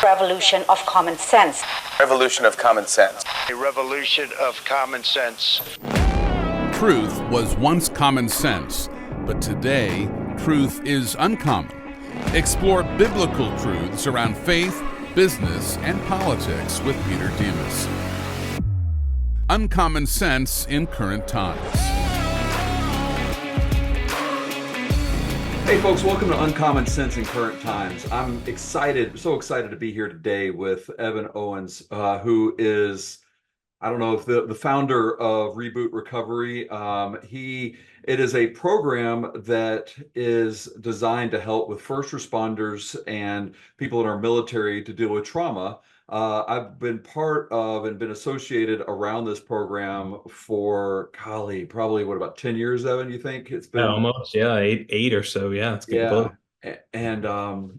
Revolution of common sense. Revolution of common sense. A revolution of common sense. Truth was once common sense, but today, truth is uncommon. Explore biblical truths around faith, business, and politics with Peter Demas. Uncommon sense in current times. Hey folks, welcome to Uncommon Sense in Current Times. I'm so excited to be here today with Evan Owens, who is, I don't know if the founder of Reboot Recovery. It is a program that is designed to help with first responders and people in our military to deal with trauma. I've been part of and been associated around this program for, golly, probably about 10 years, Evan, you think? It's been almost, yeah, eight or so. Yeah, it's getting close. And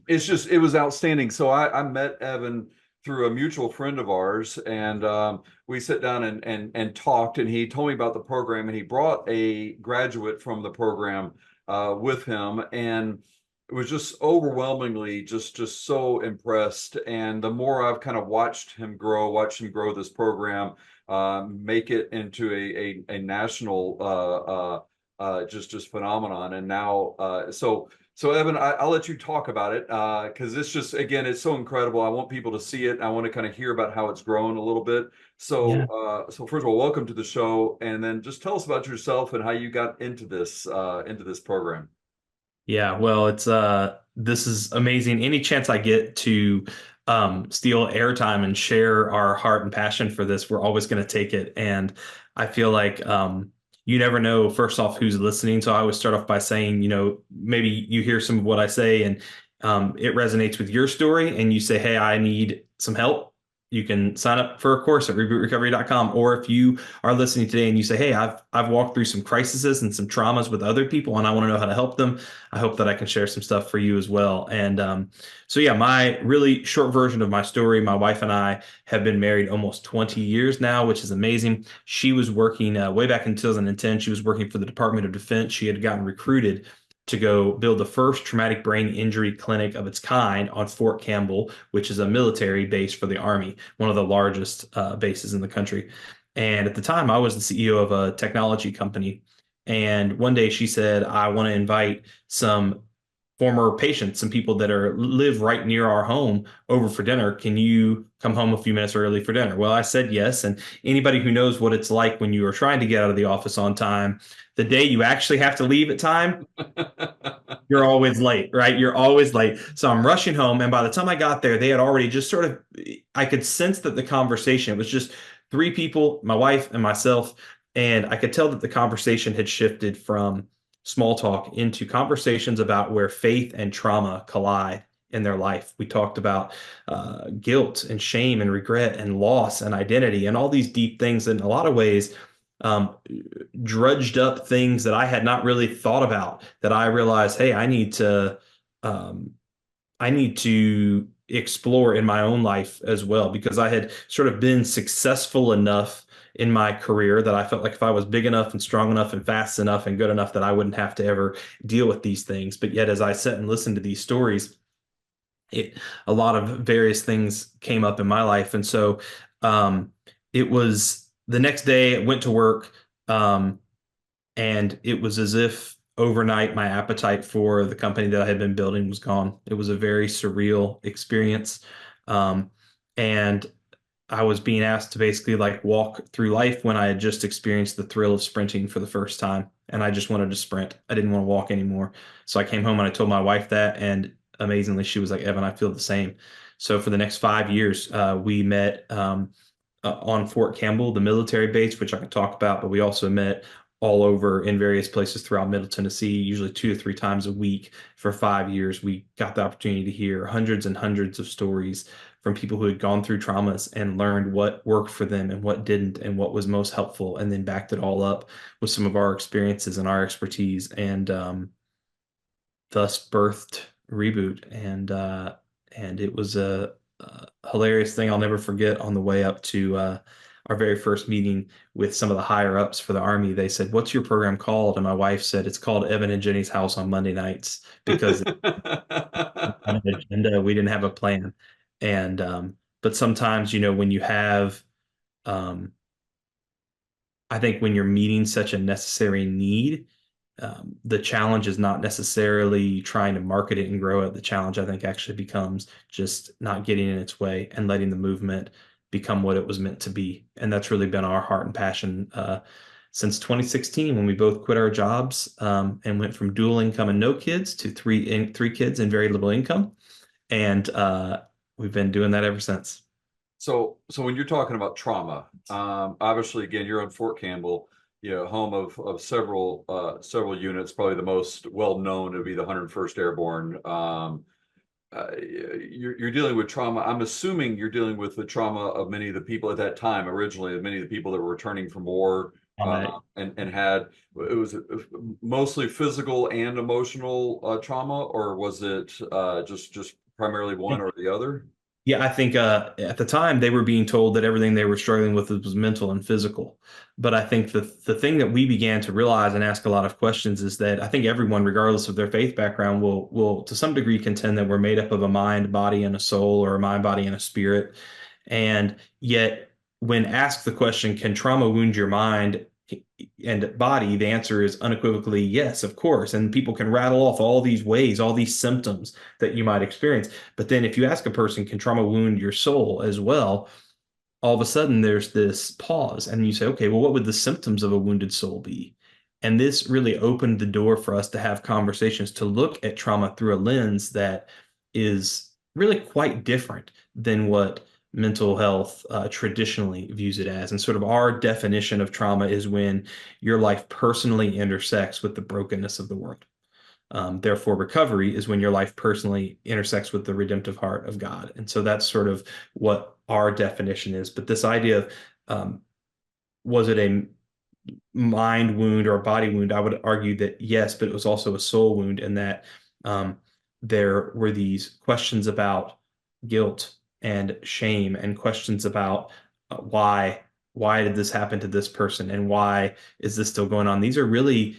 it was outstanding. So I met Evan through a mutual friend of ours, and we sat down and talked, and he told me about the program, and he brought a graduate from the program with him, and it was just overwhelmingly just so impressed. And the more I've kind of watched him grow this program, make it into a national just phenomenon. And now so Evan, I'll let you talk about it because it's just, again, it's so incredible. I want people to see it. I want to kind of hear about how it's grown a little bit. So so first of all, welcome to the show, and then just tell us about yourself and how you got into this program. Yeah, well, this is amazing. Any chance I get to steal airtime and share our heart and passion for this, we're always going to take it. And I feel like you never know, first off, who's listening. So I always start off by saying, maybe you hear some of what I say and it resonates with your story, and you say, hey, I need some help. You can sign up for a course at rebootrecovery.com. Or if you are listening today and you say, hey, I've walked through some crises and some traumas with other people, and I want to know how to help them, I hope that I can share some stuff for you as well. And so yeah, my really short version of my story, my wife and I have been married almost 20 years now, which is amazing. She was working way back in 2010. She was working for the Department of Defense. She had gotten recruited to go build the first traumatic brain injury clinic of its kind on Fort Campbell, which is a military base for the Army, one of the largest bases in the country. And at the time, I was the CEO of a technology company. And one day she said, I want to invite some former patients, some people that live right near our home over for dinner. Can you come home a few minutes early for dinner? Well, I said yes. And anybody who knows what it's like when you are trying to get out of the office on time, the day you actually have to leave at time, you're always late, right? You're always late. So I'm rushing home. And by the time I got there, they had already just I could sense that the conversation, it was just three people, my wife and myself. And I could tell that the conversation had shifted from small talk into conversations about where faith and trauma collide in their life. We talked about guilt and shame and regret and loss and identity and all these deep things, in a lot of ways, drudged up things that I had not really thought about, that I realized, hey, I need to explore in my own life as well, because I had sort of been successful enough in my career that I felt like if I was big enough and strong enough and fast enough and good enough, that I wouldn't have to ever deal with these things. But yet, as I sat and listened to these stories, a lot of various things came up in my life. And so it was the next day I went to work, and it was as if overnight my appetite for the company that I had been building was gone. It was a very surreal experience. And I was being asked to basically walk through life when I had just experienced the thrill of sprinting for the first time. And I just wanted to sprint. I didn't want to walk anymore. So I came home and I told my wife that, and amazingly, she was like, Evan, I feel the same. So for the next 5 years, we met on Fort Campbell, the military base, which I can talk about, but we also met all over in various places throughout Middle Tennessee, usually 2 to 3 times a week for 5 years. We got the opportunity to hear hundreds and hundreds of stories from people who had gone through traumas and learned what worked for them and what didn't, and what was most helpful, and then backed it all up with some of our experiences and our expertise, and thus birthed Reboot. And it was a hilarious thing I'll never forget. On the way up to our very first meeting with some of the higher ups for the Army, they said, what's your program called? And my wife said, it's called Evan and Jenny's House on Monday nights, because on an agenda, we didn't have a plan. And but sometimes, when you have, I think when you're meeting such a necessary need, the challenge is not necessarily trying to market it and grow it. The challenge, I think, actually becomes just not getting in its way and letting the movement become what it was meant to be. And that's really been our heart and passion since 2016, when we both quit our jobs and went from dual income and no kids to three kids and very little income. And we've been doing that ever since. So when you're talking about trauma, obviously, again, you're on Fort Campbell, home of several units. Probably the most well known would be the 101st Airborne. You're dealing with trauma. I'm assuming you're dealing with the trauma of many of the people at that time, originally, of many of the people that were returning from war, and had, it was mostly physical and emotional trauma, or was it just primarily one or the other? Yeah, I think at the time they were being told that everything they were struggling with was mental and physical. But I think the thing that we began to realize and ask a lot of questions is that I think everyone, regardless of their faith background, will to some degree contend that we're made up of a mind, body, and a soul, or a mind, body, and a spirit. And yet, when asked the question, can trauma wound your mind and body, the answer is unequivocally yes, of course. And people can rattle off all these ways, all these symptoms that you might experience. But then if you ask a person, can trauma wound your soul as well? All of a sudden there's this pause and you say, okay, well, what would the symptoms of a wounded soul be? And this really opened the door for us to have conversations, to look at trauma through a lens that is really quite different than what mental health traditionally views it as. And sort of our definition of trauma is when your life personally intersects with the brokenness of the world. Therefore, recovery is when your life personally intersects with the redemptive heart of God. And so that's sort of what our definition is. But this idea of was it a mind wound or a body wound? I would argue that yes, but it was also a soul wound, and that there were these questions about guilt and shame, and questions about why did this happen to this person, and why is this still going on? These are really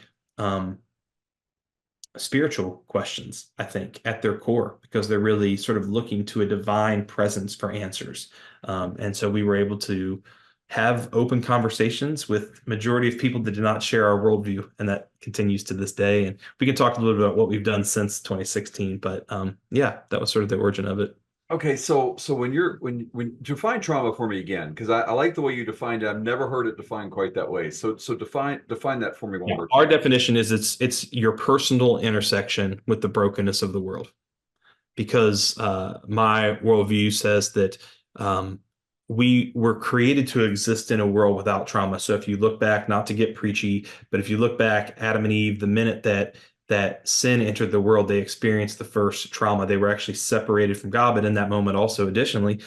spiritual questions, I think, at their core, because they're really sort of looking to a divine presence for answers. And so we were able to have open conversations with majority of people that did not share our worldview, and that continues to this day. And we can talk a little bit about what we've done since 2016, but yeah, that was sort of the origin of it. Okay, so when define trauma for me again, because I like the way you defined it. I've never heard it defined quite that way. So define that for me one Yeah. more Our time. definition is it's your personal intersection with the brokenness of the world, because my worldview says that we were created to exist in a world without trauma. So if you look back, not to get preachy, but if you look back, Adam and Eve, the minute that sin entered the world, they experienced the first trauma. They were actually separated from God, but in that moment, also additionally,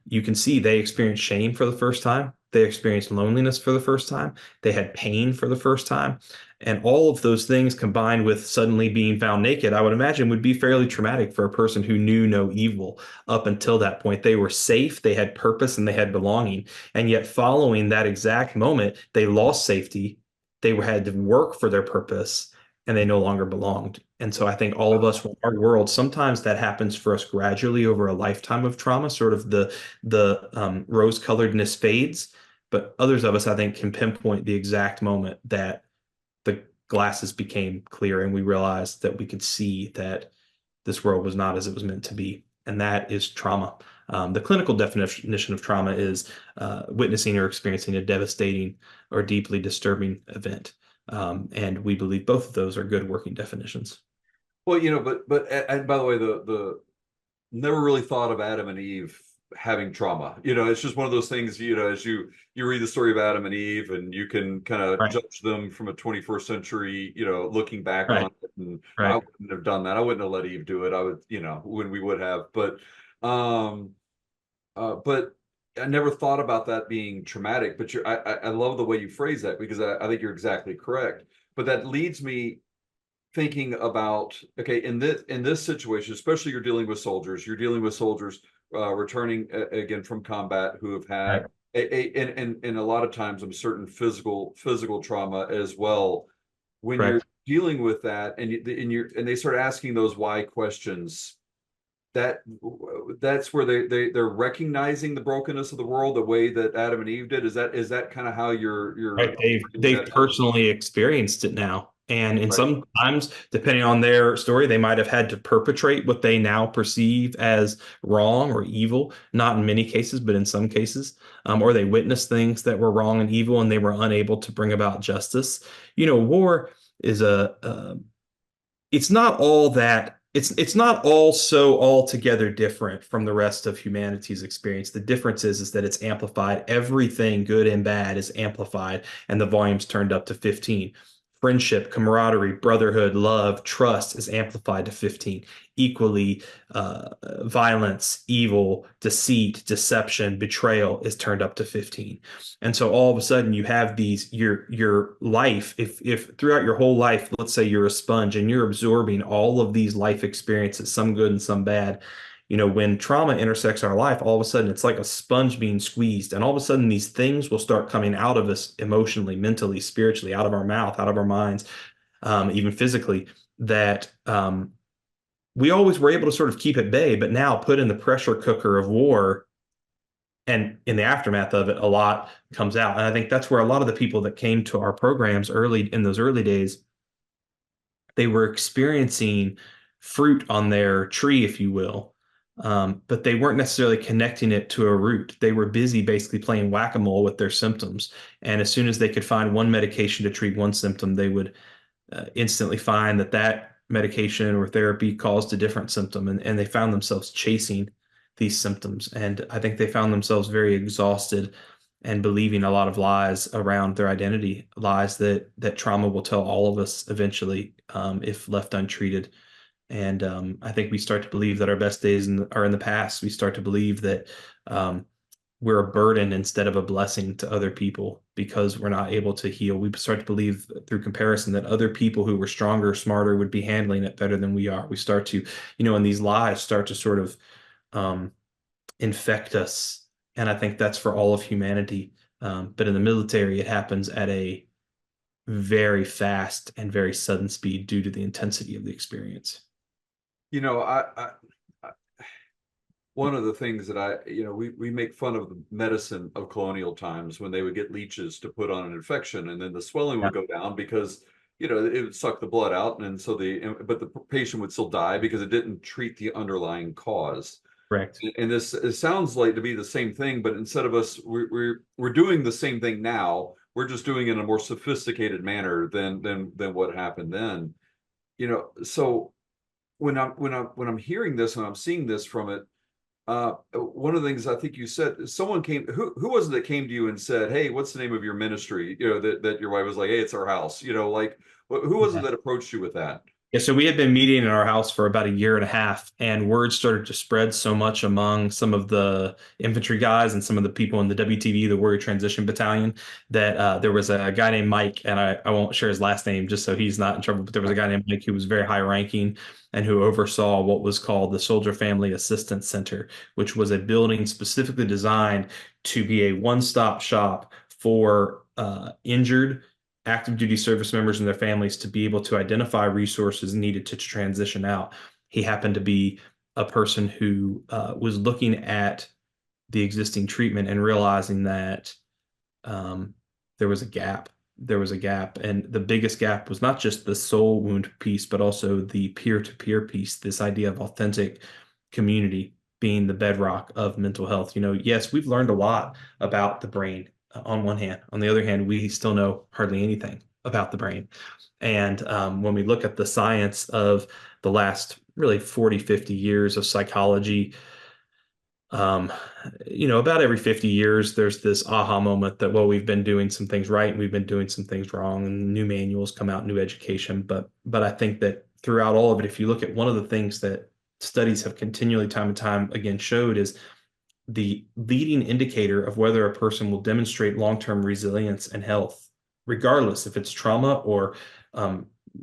you can see they experienced shame for the first time. They experienced loneliness for the first time. They had pain for the first time. And all of those things combined with suddenly being found naked, I would imagine would be fairly traumatic for a person who knew no evil up until that point. They were safe, they had purpose, and they had belonging. And yet, following that exact moment, they lost safety. They had to work for their purpose, and they no longer belonged. And so I think all of us, in our world, sometimes that happens for us gradually over a lifetime of trauma, sort of the rose-coloredness fades. But others of us, I think, can pinpoint the exact moment that the glasses became clear and we realized that we could see that this world was not as it was meant to be. And that is trauma. The clinical definition of trauma is witnessing or experiencing a devastating or deeply disturbing event. And we believe both of those are good working definitions. Well, but and by the way, the never really thought of Adam and Eve having trauma. It's just one of those things, as you read the story of Adam and Eve, and you can kind of Right. judge them from a 21st century, looking back Right. on it. And I Right. wouldn't have done that. I wouldn't have let Eve do it. I would, when we would have, um, but I never thought about that being traumatic. But I love the way you phrase that, because I think you're exactly correct. But that leads me thinking about, okay, in this situation, especially you're dealing with soldiers returning again from combat, who have Right. had and a lot of times I'm certain physical trauma as well. When you're Correct. dealing with that, and they start asking those why questions, that's where they're recognizing the brokenness of the world the way that Adam and Eve did. Is that kind of how you're Right. bringing They've that up? personally experienced it now. And in Right. sometimes, depending on their story, they might have had to perpetrate what they now perceive as wrong or evil. Not in many cases, but in some cases. Or they witnessed things that were wrong and evil, and they were unable to bring about justice. War is it's not all that it's not all so altogether different from the rest of humanity's experience. The difference is that it's amplified. Everything good and bad is amplified, and the volume's turned up to 15. Friendship, camaraderie, brotherhood, love, trust is amplified to 15. Equally, violence, evil, deceit, deception, betrayal is turned up to 15. And so all of a sudden you have these your life, if throughout your whole life, let's say you're a sponge and you're absorbing all of these life experiences, some good and some bad. When trauma intersects our life, all of a sudden it's like a sponge being squeezed, and all of a sudden these things will start coming out of us emotionally, mentally, spiritually, out of our mouth, out of our minds, even physically, that we always were able to sort of keep at bay, but now put in the pressure cooker of war. And in the aftermath of it, a lot comes out. And I think that's where a lot of the people that came to our programs early in those early days, they were experiencing fruit on their tree, if you will. But they weren't necessarily connecting it to a root. They were busy basically playing whack-a-mole with their symptoms. And as soon as they could find one medication to treat one symptom, they would instantly find that medication or therapy caused a different symptom. And they found themselves chasing these symptoms. And I think they found themselves very exhausted and believing a lot of lies around their identity, lies that trauma will tell all of us eventually, if left untreated. And I think we start to believe that our best days are in the past. We start to believe that we're a burden instead of a blessing to other people because we're not able to heal. We start to believe through comparison that other people who were stronger, smarter would be handling it better than we are. We start to, and these lies start to sort of infect us. And I think that's for all of humanity. But in the military, it happens at a very fast and very sudden speed due to the intensity of the experience. I one of the things that we make fun of the medicine of colonial times when they would get leeches to put on an infection, and then the swelling would go down because it would suck the blood out, and so but the patient would still die because it didn't treat the underlying cause. Correct. And this it sounds like to be the same thing, but instead of us, we're doing the same thing now. We're just doing it in a more sophisticated manner than what happened then. So when I'm hearing this and I'm seeing this from it, one of the things I think you said, someone came, who was it that came to you and said, "Hey, what's the name of your ministry?" That your wife was like, "Hey, it's our house." Who was it that approached you with that? Yeah, so we had been meeting in our house for about a year and a half, and word started to spread so much among some of the infantry guys and some of the people in the WTB, the Warrior Transition Battalion, that there was a guy named Mike, and I won't share his last name just so he's not in trouble, but there was a guy named Mike who was very high ranking and who oversaw what was called the Soldier Family Assistance Center, which was a building specifically designed to be a one-stop shop for injured active duty service members and their families to be able to identify resources needed to transition out. He happened to be a person who was looking at the existing treatment and realizing that there was a gap. There was a gap. And the biggest gap was not just the soul wound piece, but also the peer-to-peer piece, this idea of authentic community being the bedrock of mental health. Yes, we've learned a lot about the brain on one hand. On the other hand, we still know hardly anything about the brain. And when we look at the science of the last really 40, 50 years of psychology, about every 50 years, there's this aha moment that, well, we've been doing some things right and we've been doing some things wrong, and new manuals come out, new education. But I think that throughout all of it, if you look at one of the things that studies have continually time and time again showed is the leading indicator of whether a person will demonstrate long-term resilience and health, regardless if it's trauma or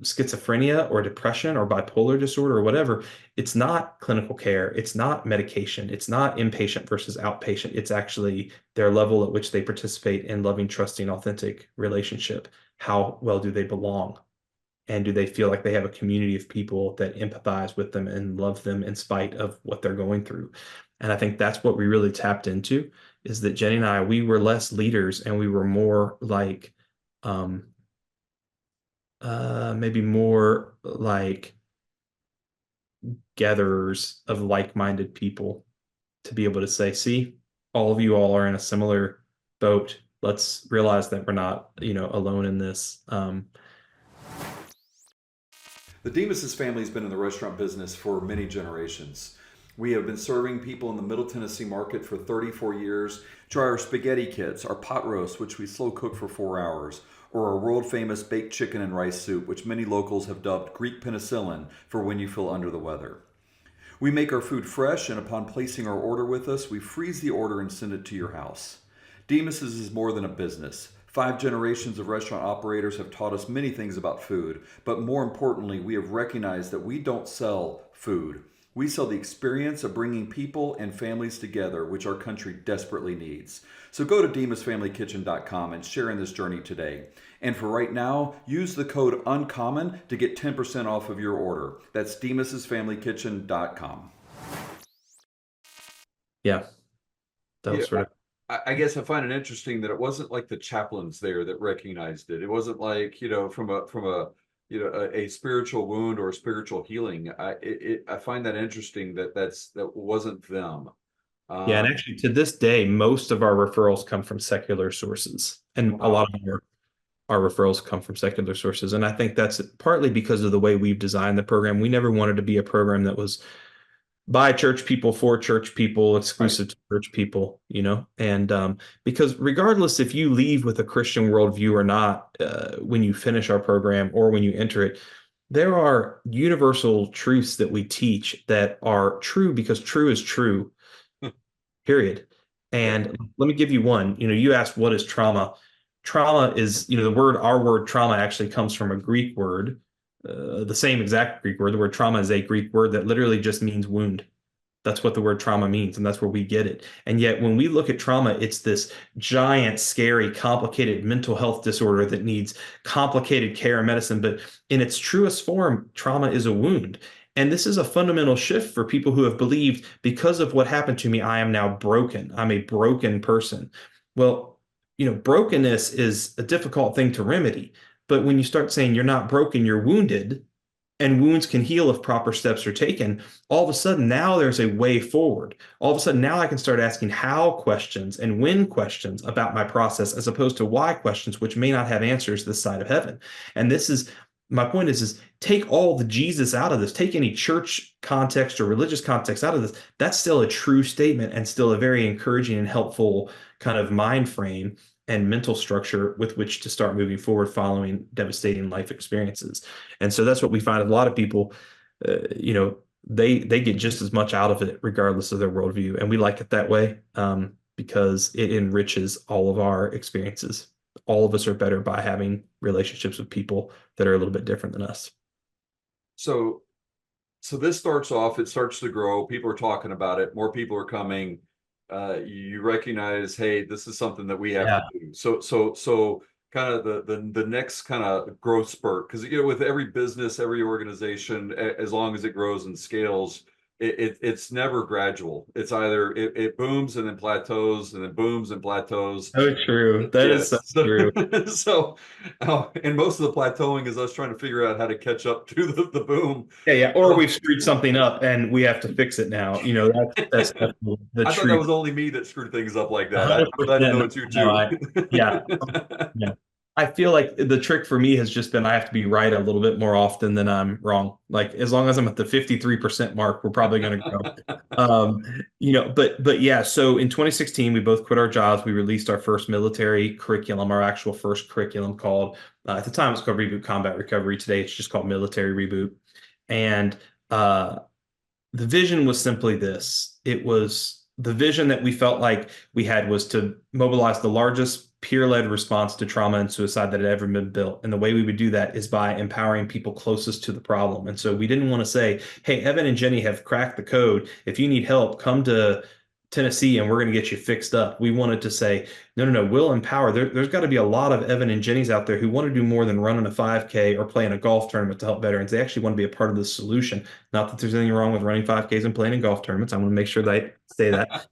schizophrenia or depression or bipolar disorder or whatever. It's not clinical care. It's not medication. It's not inpatient versus outpatient. It's actually their level at which they participate in loving, trusting, authentic relationship. How well do they belong? And do they feel like they have a community of people that empathize with them and love them in spite of what they're going through? And I think that's what we really tapped into, is that Jenny and I, we were less leaders and we were more like, maybe more like gatherers of like-minded people, to be able to say, see, all of you all are in a similar boat. Let's realize that we're not, alone in this. The Demas's family has been in the restaurant business for many generations. We have been serving people in the Middle Tennessee market for 34 years. Try our spaghetti kits, our pot roast, which we slow cook for 4 hours, or our world famous baked chicken and rice soup, which many locals have dubbed Greek penicillin for when you feel under the weather. We make our food fresh, and upon placing our order with us, we freeze the order and send it to your house. Demas's is more than a business. 5 generations of restaurant operators have taught us many things about food, but more importantly, we have recognized that we don't sell food. We sell the experience of bringing people and families together, which our country desperately needs. So go to demasfamilykitchen.com and share in this journey today. And for right now, use the code UNCOMMON to get 10% off of your order. That's demasfamilykitchen.com. Yeah, that was sort of. I guess I find it interesting that it wasn't like the chaplains there that recognized it. It wasn't like, from a spiritual wound or a spiritual healing. I find that interesting that wasn't them. Yeah, and actually to this day, most of our referrals come from secular sources, and a lot of our referrals come from secular sources. And I think that's partly because of the way we've designed the program. We never wanted to be a program that was by church people, for church people, exclusive to church people, and because regardless if you leave with a Christian worldview or not, when you finish our program or when you enter it, there are universal truths that we teach that are true because true is true, period. And let me give you one. You asked, what is trauma? Trauma is, our word trauma actually comes from a Greek word. The same exact Greek word. The word trauma is a Greek word that literally just means wound. That's what the word trauma means, and that's where we get it. And yet when we look at trauma, it's this giant, scary, complicated mental health disorder that needs complicated care and medicine. But in its truest form, trauma is a wound. And this is a fundamental shift for people who have believed, because of what happened to me, I am now broken. I'm a broken person. Well, brokenness is a difficult thing to remedy. But when you start saying you're not broken, you're wounded, and wounds can heal if proper steps are taken, all of a sudden now there's a way forward. All of a sudden now I can start asking how questions and when questions about my process, as opposed to why questions, which may not have answers this side of heaven. And this is my point is take all the Jesus out of this, take any church context or religious context out of this. That's still a true statement and still a very encouraging and helpful kind of mind frame and mental structure with which to start moving forward following devastating life experiences. And so that's what we find. A lot of people, they get just as much out of it regardless of their worldview. And we like it that way because it enriches all of our experiences. All of us are better by having relationships with people that are a little bit different than us. So this starts off, it starts to grow. People are talking about it. More people are coming. You recognize, hey, this is something that we have to do. So kind of the next kind of growth spurt, because with every business, every organization, as long as it grows and scales, it's never gradual. It's either it booms and then plateaus and then booms and plateaus. Oh, true. That is so true. So, and most of the plateauing is us trying to figure out how to catch up to the boom. Yeah. Or we've screwed something up and we have to fix it now. That's definitely the truth. I thought that was only me that screwed things up like that. But I didn't know it's you too. Yeah. I feel like the trick for me has just been I have to be right a little bit more often than I'm wrong. Like as long as I'm at the 53% mark, we're probably going to grow. But yeah. So in 2016, we both quit our jobs. We released our first military curriculum, our actual first curriculum called at the time it was called Reboot Combat Recovery. Today it's just called Military Reboot. And the vision was simply this. It was the vision that we felt like we had was to mobilize the largest peer-led response to trauma and suicide that had ever been built. And the way we would do that is by empowering people closest to the problem. And so we didn't want to say, hey, Evan and Jenny have cracked the code. If you need help, come to Tennessee and we're going to get you fixed up. We wanted to say, no, we'll empower. There's got to be a lot of Evan and Jenny's out there who want to do more than running a 5K or playing a golf tournament to help veterans. They actually want to be a part of the solution. Not that there's anything wrong with running 5Ks and playing in golf tournaments. I want to make sure that I say that.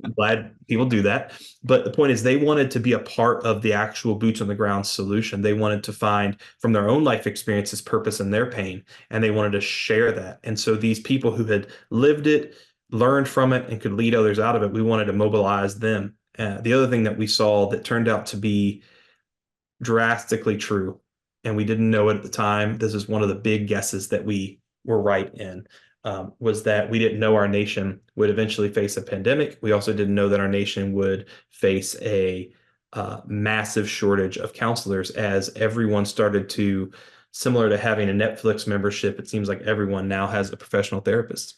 I'm glad people do that. But the point is, they wanted to be a part of the actual boots on the ground solution. They wanted to find from their own life experiences purpose in their pain, and they wanted to share that. And so these people who had lived it, learned from it, and could lead others out of it, we wanted to mobilize them. The other thing that we saw that turned out to be drastically true, and we didn't know it at the time, this is one of the big guesses that we were right in, was that we didn't know our nation would eventually face a pandemic. We also didn't know that our nation would face a massive shortage of counselors, as everyone started to, similar to having a Netflix membership, it seems like everyone now has a professional therapist.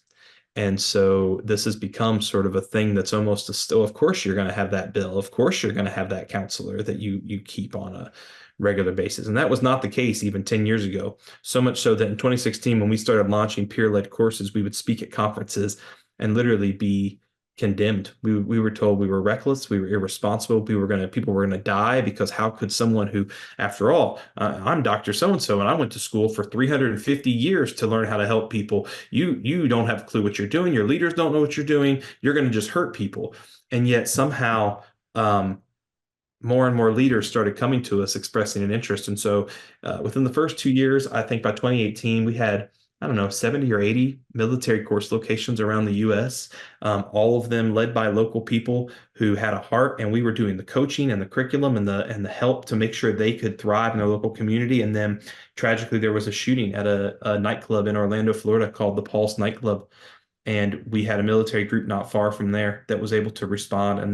And so this has become sort of a thing that's almost a still, of course, you're going to have that bill. Of course, you're going to have that counselor that you keep on a regular basis. And that was not the case even 10 years ago. So much so that in 2016, when we started launching peer-led courses, we would speak at conferences and literally be condemned. We were told we were reckless, we were irresponsible, people were going to die, because how could someone who, after all, I'm Dr. So-and-so, and I went to school for 350 years to learn how to help people. You don't have a clue what you're doing. Your leaders don't know what you're doing. You're going to just hurt people. And yet somehow, more and more leaders started coming to us expressing an interest. And so within the first 2 years, I think by 2018, we had, I don't know, 70 or 80 military course locations around the US, all of them led by local people who had a heart. And we were doing the coaching and the curriculum and the help to make sure they could thrive in their local community. And then tragically, there was a shooting at a nightclub in Orlando, Florida called the Pulse nightclub. And we had a military group not far from there that was able to respond. And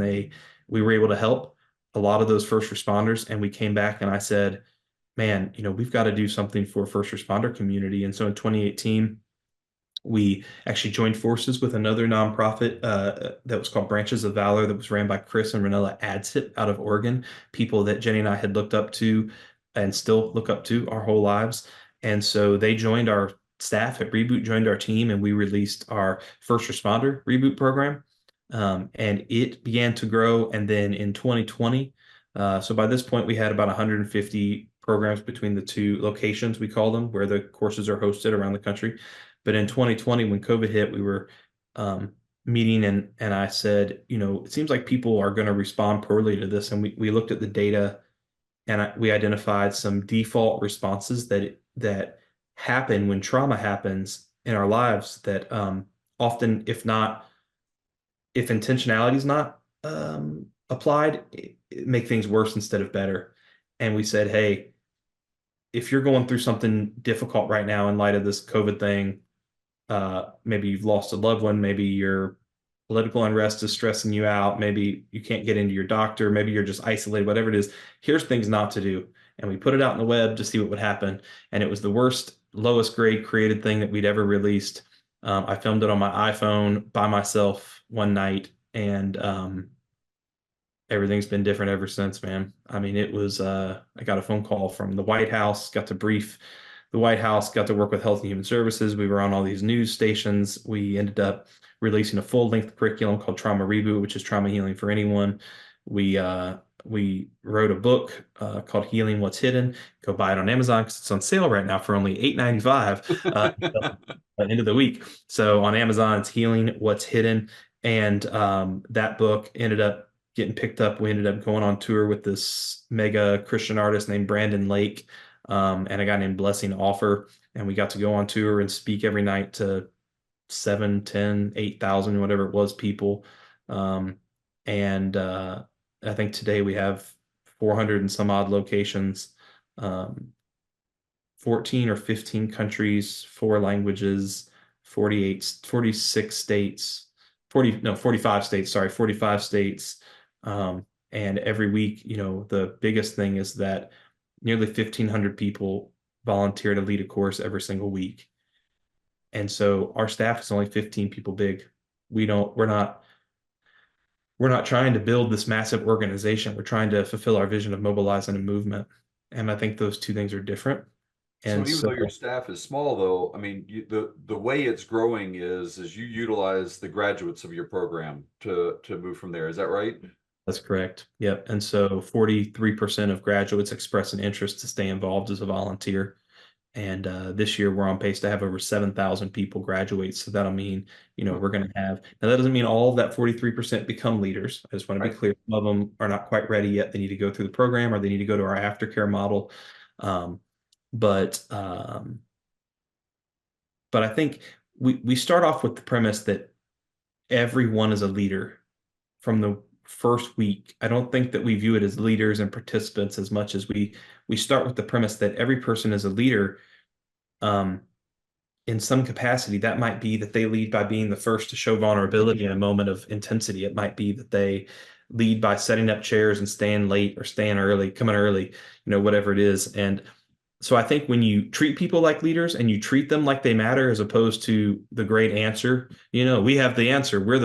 we were able to help a lot of those first responders. And we came back and I said, man, we've got to do something for first responder community. And so in 2018, we actually joined forces with another nonprofit that was called Branches of Valor, that was ran by Chris and Ranella Adsit out of Oregon, people that Jenny and I had looked up to and still look up to our whole lives. And so they joined our staff at Reboot, joined our team, and we released our first responder reboot program. And it began to grow. And then in 2020, so by this point, we had about 150 programs between the two locations, we call them, where the courses are hosted around the country. But in 2020, when COVID hit, we were meeting and I said, it seems like people are going to respond poorly to this. And we looked at the data and we identified some default responses that happen when trauma happens in our lives that often, if intentionality is not applied, it make things worse instead of better. And we said, hey, if you're going through something difficult right now in light of this COVID thing, maybe you've lost a loved one, maybe your political unrest is stressing you out, maybe you can't get into your doctor, maybe you're just isolated, whatever it is, here's things not to do. And we put it out on the web to see what would happen. And it was the worst, lowest grade created thing that we'd ever released. I filmed it on my iPhone by myself one night, and everything's been different ever since, man. I mean, it was, I got a phone call from the White House, got to brief the White House, got to work with Health and Human Services. We were on all these news stations. We ended up releasing a full-length curriculum called Trauma Reboot, which is trauma healing for anyone. We wrote a book called Healing What's Hidden. Go buy it on Amazon because it's on sale right now for only $8.95 end of the week. So on Amazon, it's Healing What's Hidden. And that book ended up getting picked up. We ended up going on tour with this mega Christian artist named Brandon Lake and a guy named Blessing Offer. And we got to go on tour and speak every night to 7, 10, 8,000, whatever it was, people. And I think today we have 400 and some odd locations, 14 or 15 countries, 4 languages, 46 states, 45 states, sorry, 45 states. And every week, the biggest thing is that nearly 1,500 people volunteer to lead a course every single week. And so our staff is only 15 people big. We're not trying to build this massive organization. We're trying to fulfill our vision of mobilizing a movement. And I think those two things are different. So And even so though your staff is small, though, I mean, the way it's growing is you utilize the graduates of your program to move from there. Is that right? that's correct. Yep. And so 43% of graduates express an interest to stay involved as a volunteer. And this year we're on pace to have over 7,000 people graduate. So that'll mean, we're going to have, now that doesn't mean all of that 43% become leaders. I just want to be Right. clear. Some of them are not quite ready yet. They need to go through the program or they need to go to our aftercare model. Um, but um, but I think we start off with the premise that everyone is a leader from the first week. I don't think that we view it as leaders and participants as much as we start with the premise that every person is a leader. Um, in some capacity, that might be that they lead by being the first to show vulnerability in a moment of intensity. It might be that they lead by setting up chairs and staying late or staying early, coming early, whatever it is. And so I think when you treat people like leaders and you treat them like they matter, as opposed to the great answer, we have the answer, we're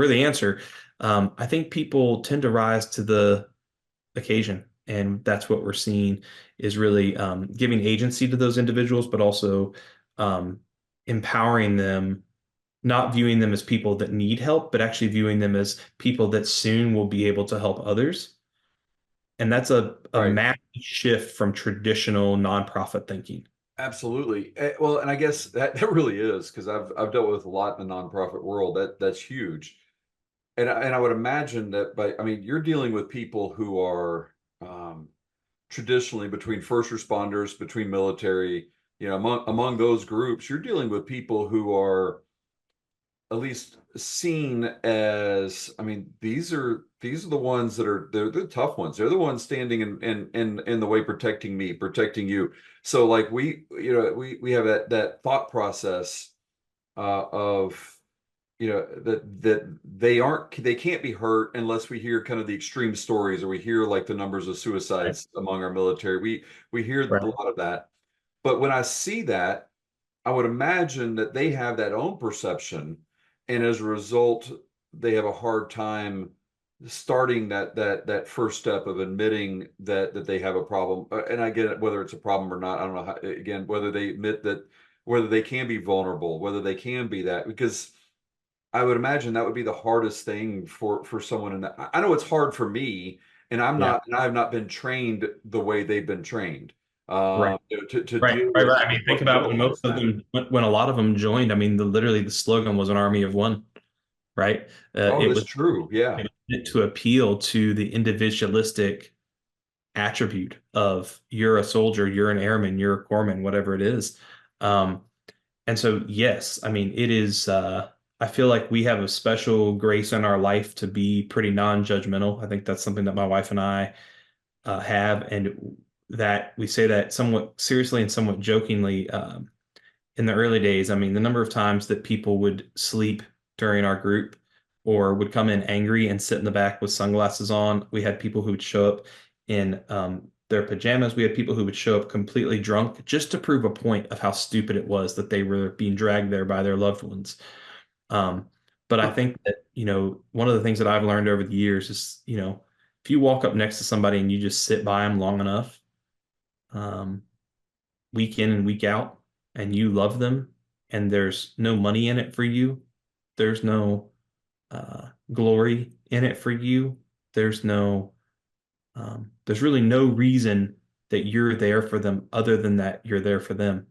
the answer. I think people tend to rise to the occasion, and that's what we're seeing is really giving agency to those individuals, but also um, empowering them, not viewing them as people that need help, but actually viewing them as people that soon will be able to help others. And that's a Right. massive shift from traditional nonprofit thinking. Absolutely. Well, and I guess that really is because I've dealt with a lot in the nonprofit world. That's huge. And I would imagine that I mean, you're dealing with people who are um, traditionally between first responders, between military, among those groups, you're dealing with people who are at least seen as, I mean, these are the ones that are they're the tough ones. They're the ones standing in the way, protecting me, protecting you. So like we have that thought process of that they can't be hurt unless we hear kind of the extreme stories, or we hear like the numbers of Right. suicides among our military. We hear a Right. lot of that. But when I see that, I would imagine that they have that own perception, and as a result, they have a hard time starting that first step of admitting that they have a problem. And I get it, whether it's a problem or not. I don't know how, again, whether they admit that, whether they can be vulnerable, whether they can be that, because I would imagine that would be the hardest thing for someone in that. I know it's hard for me, and Yeah. I've not been trained the way they've been trained Right. to Right. deal Right. with Right. I mean, think what about when all most is of that. them, when a lot of them joined. I mean, literally the slogan was an army of one, right? Oh, It that's was true. Yeah. meant to appeal to the individualistic attribute of you're a soldier, you're an airman, you're a corpsman, whatever it is. Um, and so, yes, I mean, it is, I feel like we have a special grace in our life to be pretty non-judgmental. I think that's something that my wife and I have, and that we say that somewhat seriously and somewhat jokingly. In the early days, I mean, the number of times that people would sleep during our group or would come in angry and sit in the back with sunglasses on. We had people who would show up in their pajamas. We had people who would show up completely drunk just to prove a point of how stupid it was that they were being dragged there by their loved ones. Um, but I think that, one of the things that I've learned over the years is, if you walk up next to somebody and you just sit by them long enough, um, week in and week out, and you love them, and there's no money in it for you, there's no glory in it for you, there's really no reason that you're there for them other than that you're there for them.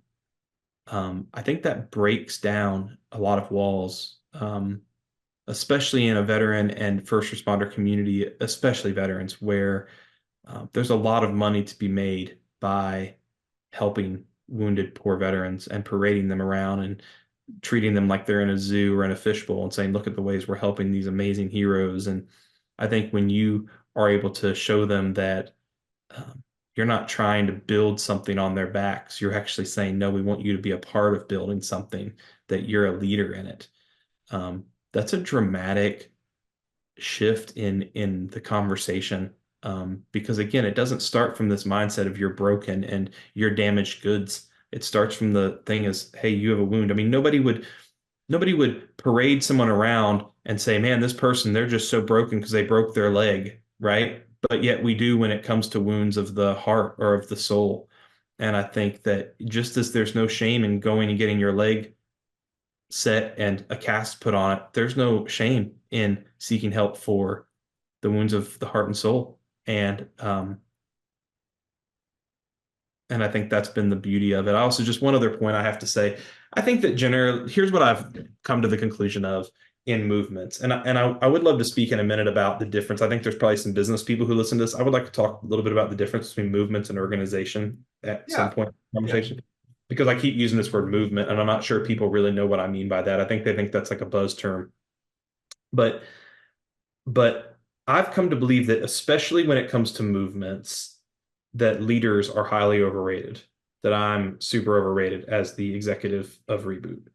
I think that breaks down a lot of walls, especially in a veteran and first responder community, especially veterans, where there's a lot of money to be made by helping wounded poor veterans and parading them around and treating them like they're in a zoo or in a fishbowl and saying, look at the ways we're helping these amazing heroes. And I think when you are able to show them that you're not trying to build something on their backs, you're actually saying, no, we want you to be a part of building something, that you're a leader in it. That's a dramatic shift in the conversation, because again, it doesn't start from this mindset of you're broken and you're damaged goods. It starts from the thing is, hey, you have a wound. I mean, nobody would parade someone around and say, man, this person, they're just so broken because they broke their leg, right? But yet we do when it comes to wounds of the heart or of the soul. And I think that just as there's no shame in going and getting your leg set and a cast put on it, there's no shame in seeking help for the wounds of the heart and soul. And I think that's been the beauty of it. I also, just one other point I have to say, I think that generally, here's what I've come to the conclusion of in movements. And I would love to speak in a minute about the difference. I think there's probably some business people who listen to this. I would like to talk a little bit about the difference between movements and organization at some point in the conversation. Because I keep using this word movement, and I'm not sure people really know what I mean by that. I think they think that's like a buzz term. But I've come to believe that, especially when it comes to movements, that leaders are highly overrated, that I'm super overrated as the executive of Reboot.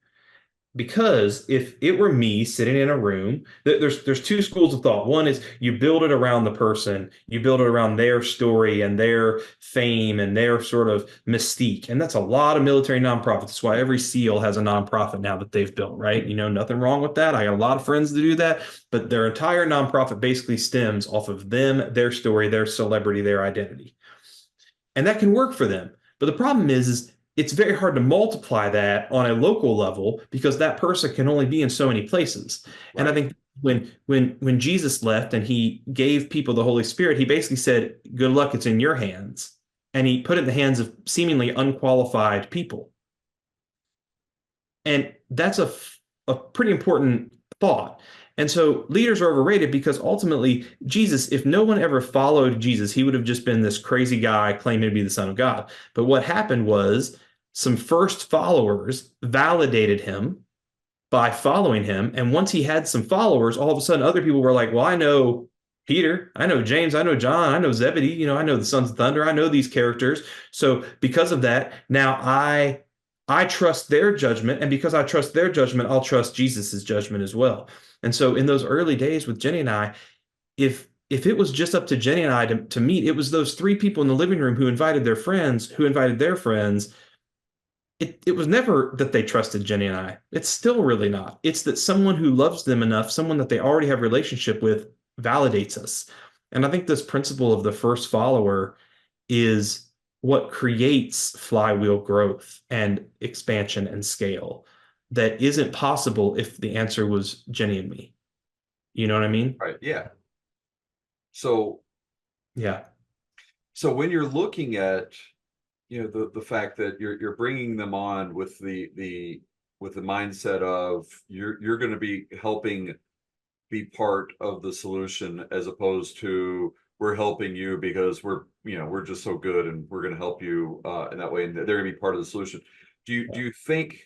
Because if it were me sitting in a room, there's two schools of thought. One is you build it around the person, you build it around their story and their fame and their sort of mystique. And that's a lot of military nonprofits. That's why every SEAL has a nonprofit now that they've built, right? You know, nothing wrong with that. I got a lot of friends that do that, but their entire nonprofit basically stems off of them, their story, their celebrity, their identity. And that can work for them. But the problem is it's very hard to multiply that on a local level because that person can only be in so many places. Right. And I think when Jesus left and he gave people the Holy Spirit, he basically said, good luck, it's in your hands. And he put it in the hands of seemingly unqualified people. And that's a pretty important thought. And so leaders are overrated because ultimately Jesus, if no one ever followed Jesus, he would have just been this crazy guy claiming to be the Son of God. But what happened was some first followers validated him by following him. And once he had some followers, all of a sudden other people were like, well, I know Peter, I know James, I know John, I know Zebedee, you know, I know the Sons of Thunder, I know these characters. So because of that, now I trust their judgment. And because I trust their judgment, I'll trust Jesus's judgment as well. And so in those early days with Jenny and I, if it was just up to Jenny and I to meet, it was those three people in the living room who invited their friends, who invited their friends. It was never that they trusted Jenny and I. It's still really not. It's that someone who loves them enough, someone that they already have a relationship with, validates us. And I think this principle of the first follower is what creates flywheel growth and expansion and scale that isn't possible if the answer was Jenny and me. You know what I mean? Right. Yeah. So, yeah. So when you're looking at, you know, the fact that you're bringing them on with the mindset of you're going to be helping be part of the solution, as opposed to we're helping you because we're just so good and we're going to help you in that way, and they're going to be part of the solution. Do you think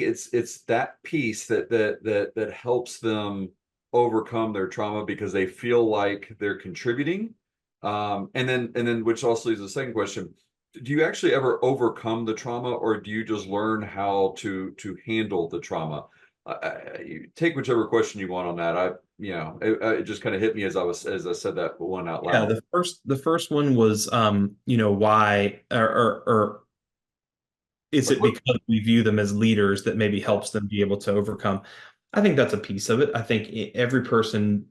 it's that piece that helps them overcome their trauma because they feel like they're contributing? And then which also is the second question: do you actually ever overcome the trauma, or do you just learn how to handle the trauma? You take whichever question you want on that. It just kind of hit me as I said that one out loud. Yeah, the first one was why or is it because we view them as leaders that maybe helps them be able to overcome? I think that's a piece of it. I think every person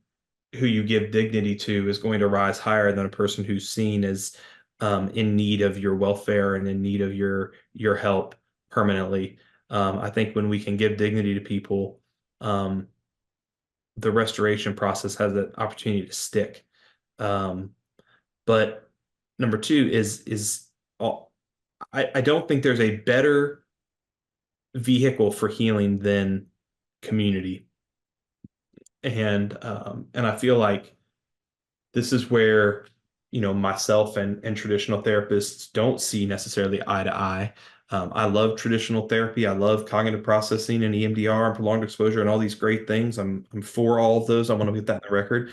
who you give dignity to is going to rise higher than a person who's seen as in need of your welfare and in need of your help permanently. I think when we can give dignity to people, the restoration process has an opportunity to stick. But number two is I don't think there's a better vehicle for healing than community. And I feel like this is where, myself and traditional therapists don't see necessarily eye to eye. I love traditional therapy. I love cognitive processing and EMDR and prolonged exposure and all these great things. I'm for all of those. I want to get that in the record.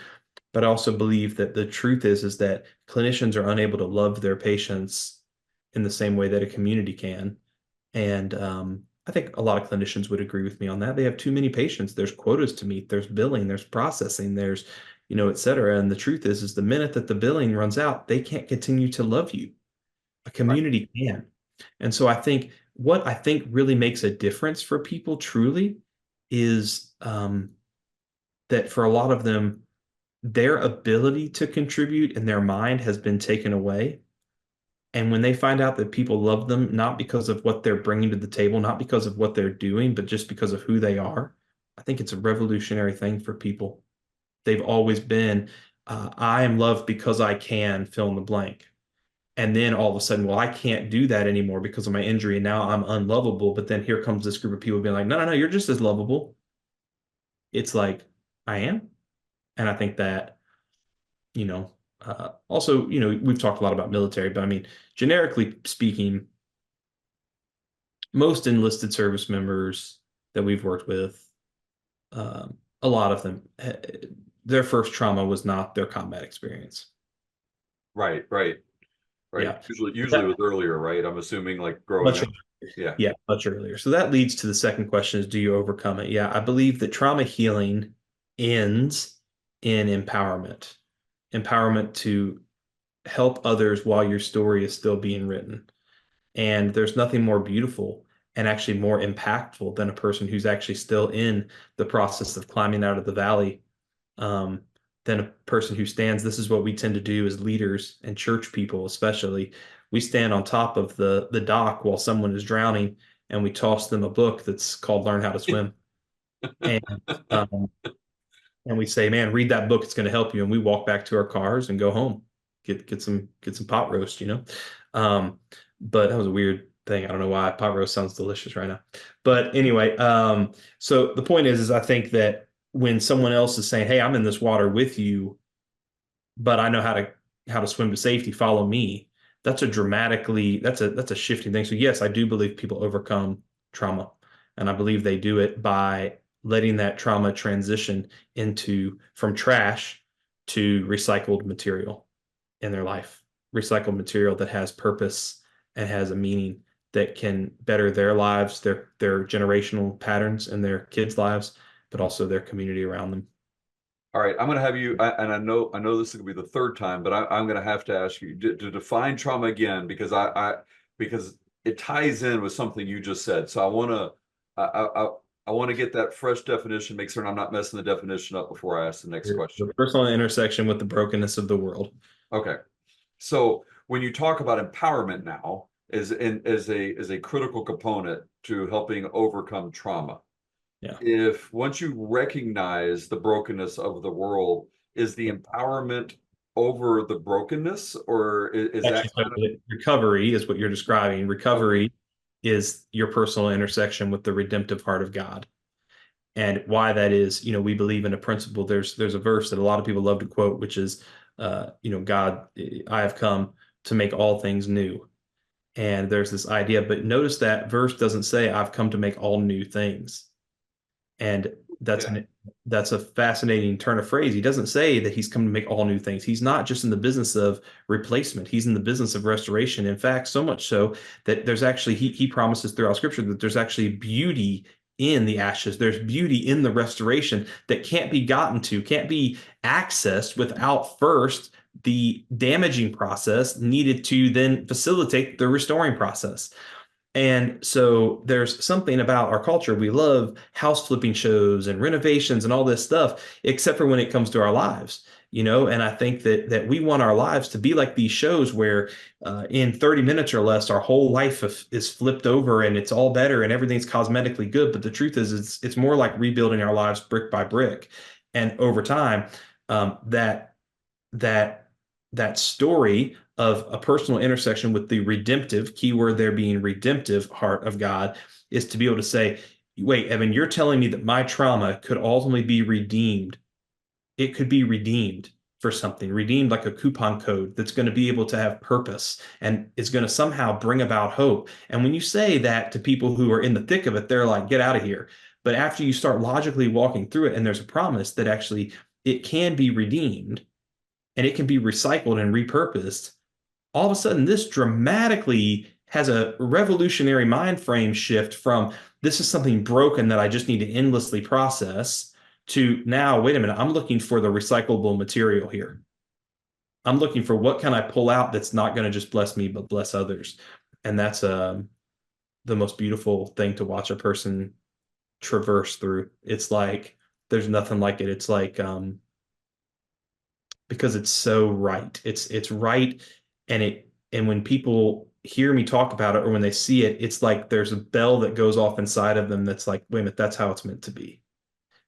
But I also believe that the truth is that clinicians are unable to love their patients in the same way that a community can. And I think a lot of clinicians would agree with me on that. They have too many patients. There's quotas to meet. There's billing. There's processing. There's, et cetera. And the truth is the minute that the billing runs out, they can't continue to love you. A community can. And so I think what really makes a difference for people truly is that for a lot of them, their ability to contribute in their mind has been taken away. And when they find out that people love them, not because of what they're bringing to the table, not because of what they're doing, but just because of who they are, I think it's a revolutionary thing for people. They've always been, I am loved because I can fill in the blank. And then all of a sudden, well, I can't do that anymore because of my injury, and now I'm unlovable. But then here comes this group of people being like, no, no, no, you're just as lovable. It's like, I am. And I think that, you know, also, we've talked a lot about military, but I mean, generically speaking, most enlisted service members that we've worked with, a lot of them, their first trauma was not their combat experience. Right, right, right. Yeah. Usually with earlier, right? I'm assuming like growing Much, up. Yeah. yeah, much earlier. So that leads to the second question is, do you overcome it? Yeah, I believe that trauma healing ends in empowerment. Empowerment to help others while your story is still being written. And there's nothing more beautiful and actually more impactful than a person who's actually still in the process of climbing out of the valley, um, than a person who stands. This is what we tend to do as leaders and church people, especially. We stand on top of the dock while someone is drowning, and we toss them a book that's called Learn How to Swim. And um, and we say, man, read that book, it's going to help you. And we walk back to our cars and go home, get some pot roast. But that was a weird thing. I don't know why. Pot roast sounds delicious right now. But anyway, so the point is I think that when someone else is saying, hey, I'm in this water with you, but I know how to swim to safety, follow me. That's a shifting thing. So yes, I do believe people overcome trauma, and I believe they do it by letting that trauma transition into from trash to recycled material in their life, recycled material that has purpose and has a meaning that can better their lives, their generational patterns and their kids' lives, but also their community around them. All right, I'm going to have you, and I know this is going to be the third time, but I'm going to have to ask you to define trauma again because it ties in with something you just said. So I want to get that fresh definition, make certain I'm not messing the definition up before I ask the next question. The personal intersection with the brokenness of the world. Okay, so when you talk about empowerment now as a critical component to helping overcome trauma. Yeah. If once you recognize the brokenness of the world, is the empowerment over the brokenness, or is that kind of... Recovery is what you're describing. Recovery is your personal intersection with the redemptive heart of God. And why that is, we believe in a principle. There's a verse that a lot of people love to quote, which is, God, I have come to make all things new. And there's this idea, but notice that verse doesn't say I've come to make all new things. And that's a fascinating turn of phrase. He doesn't say that he's come to make all new things. He's not just in the business of replacement. He's in the business of restoration. In fact, so much so that there's actually, he promises throughout scripture that there's actually beauty in the ashes. There's beauty in the restoration that can't be gotten to, can't be accessed without first the damaging process needed to then facilitate the restoring process. And so there's something about our culture. We love house flipping shows and renovations and all this stuff, except for when it comes to our lives, and I think that we want our lives to be like these shows where in 30 minutes or less, our whole life is flipped over and it's all better and everything's cosmetically good. But the truth is it's more like rebuilding our lives brick by brick. And over time, that story of a personal intersection with the redemptive, keyword there being redemptive heart of God, is to be able to say, wait, Evan, you're telling me that my trauma could ultimately be redeemed. It could be redeemed for something, redeemed like a coupon code that's going to be able to have purpose and is going to somehow bring about hope. And when you say that to people who are in the thick of it, they're like, get out of here. But after you start logically walking through it, and there's a promise that actually it can be redeemed and it can be recycled and repurposed, all of a sudden this dramatically has a revolutionary mind frame shift from this is something broken that I just need to endlessly process to now, wait a minute, I'm looking for the recyclable material here. I'm looking for what can I pull out that's not going to just bless me, but bless others. And that's the most beautiful thing to watch a person traverse through. It's like, there's nothing like it. It's like, because it's so right. It's right. And And when people hear me talk about it or when they see it, it's like there's a bell that goes off inside of them that's like, wait a minute, that's how it's meant to be.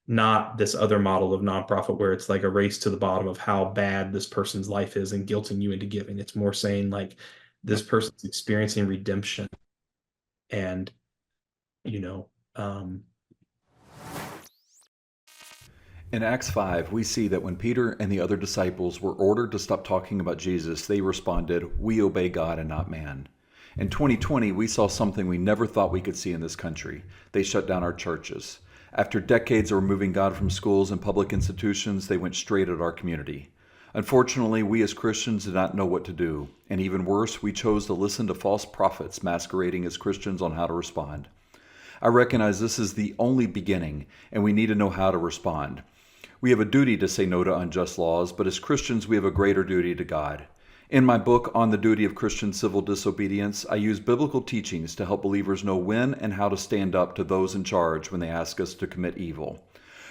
Not this other model of nonprofit where it's like a race to the bottom of how bad this person's life is and guilting you into giving. It's more saying like this person's experiencing redemption and, you know, In Acts 5, we see that when Peter and the other disciples were ordered to stop talking about Jesus, they responded, "We obey God and not man." In 2020, we saw something we never thought we could see in this country. They shut down our churches. After decades of removing God from schools and public institutions, they went straight at our community. Unfortunately, we as Christians did not know what to do, and even worse, we chose to listen to false prophets masquerading as Christians on how to respond. I recognize this is the only beginning, and we need to know how to respond. We have a duty to say no to unjust laws, but as Christians, we have a greater duty to God. In my book, On the Duty of Christian Civil Disobedience, I use biblical teachings to help believers know when and how to stand up to those in charge when they ask us to commit evil.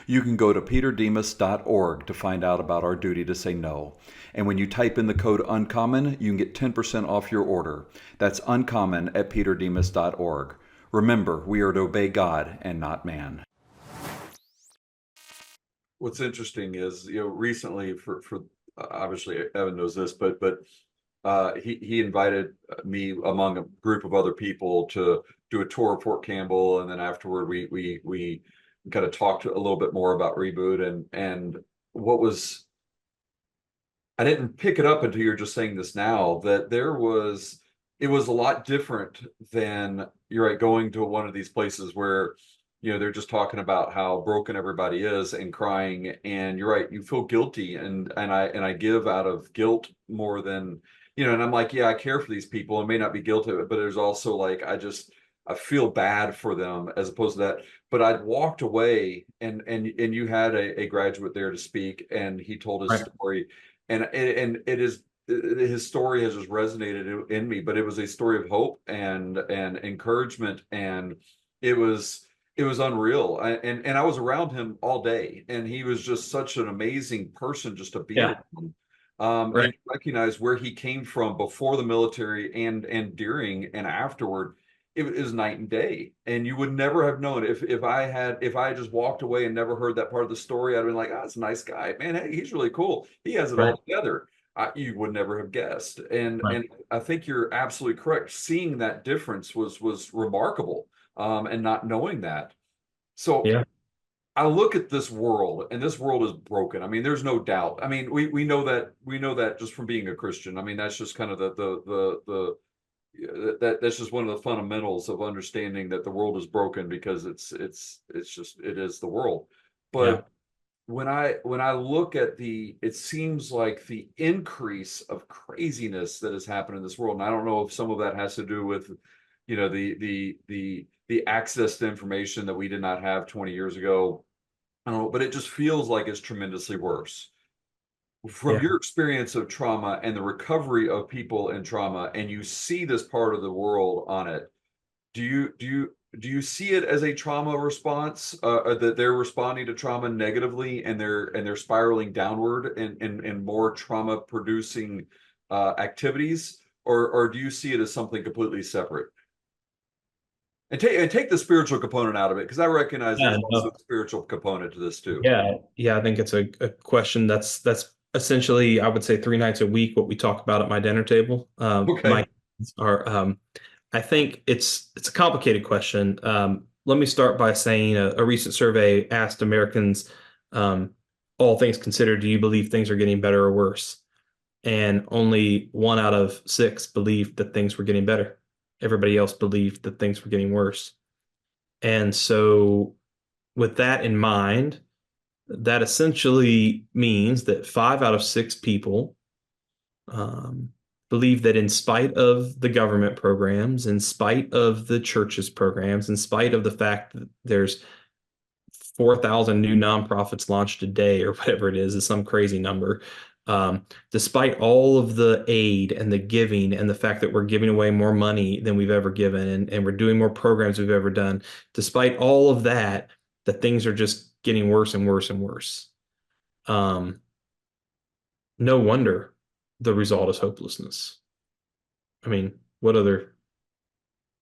You can go to peterdemas.org to find out about our duty to say no. And when you type in the code UNCOMMON, you can get 10% off your order. That's UNCOMMON at peterdemas.org. Remember, we are to obey God and not man. What's interesting is, recently for obviously Evan knows this, but he invited me among a group of other people to do a tour of Fort Campbell, and then afterward we kind of talked a little bit more about Reboot and what was, I didn't pick it up until you're just saying this now, that it was a lot different than, you're right, going to one of these places where they're just talking about how broken everybody is and crying, and you're right, you feel guilty, and I give out of guilt more than, and I'm like, yeah, I care for these people and may not be guilty of it, but there's also like, I feel bad for them as opposed to that. But I'd walked away, and you had a graduate there to speak, and he told his story, and it is, his story has just resonated in me, but it was a story of hope and encouragement, and it was unreal. And I was around him all day, and he was just such an amazing person just to be around. And recognize where he came from before the military and during and afterward. It is night and day, and you would never have known if I had just walked away and never heard that part of the story. I'd have been like, oh, that's a nice guy, man. Hey, he's really cool. He has it all together. You would never have guessed. And I think you're absolutely correct. Seeing that difference was remarkable. And not knowing that. So I look at this world, and this world is broken. I mean, there's no doubt. I mean, we know that just from being a Christian. I mean, that's just kind of that's just one of the fundamentals of understanding that the world is broken, because it is the world. But when I look at it seems like the increase of craziness that has happened in this world, and I don't know if some of that has to do with the access to information that we did not have 20 years ago. I don't know, but it just feels like it's tremendously worse. From your experience of trauma and the recovery of people in trauma, and you see this part of the world on it, do you see it as a trauma response, that they're responding to trauma negatively, and they're spiraling downward in more trauma producing activities, or do you see it as something completely separate? And take the spiritual component out of it, because I recognize there's also a spiritual component to this too. Yeah, I think it's a question that's essentially, I would say, 3 nights a week what we talk about at my dinner table. My are I think it's a complicated question. Let me start by saying a recent survey asked Americans, all things considered, do you believe things are getting better or worse? And only 1 out of 6 believed that things were getting better. Everybody else believed that things were getting worse. And so with that in mind, that essentially means that 5 out of 6 people believe that in spite of the government programs, in spite of the church's programs, in spite of the fact that there's 4,000 new nonprofits launched a day, or whatever it is some crazy number, despite all of the aid and the giving and the fact that we're giving away more money than we've ever given, and we're doing more programs we've ever done, despite all of that, the things are just getting worse and worse and worse. No wonder the result is hopelessness. I mean, what other,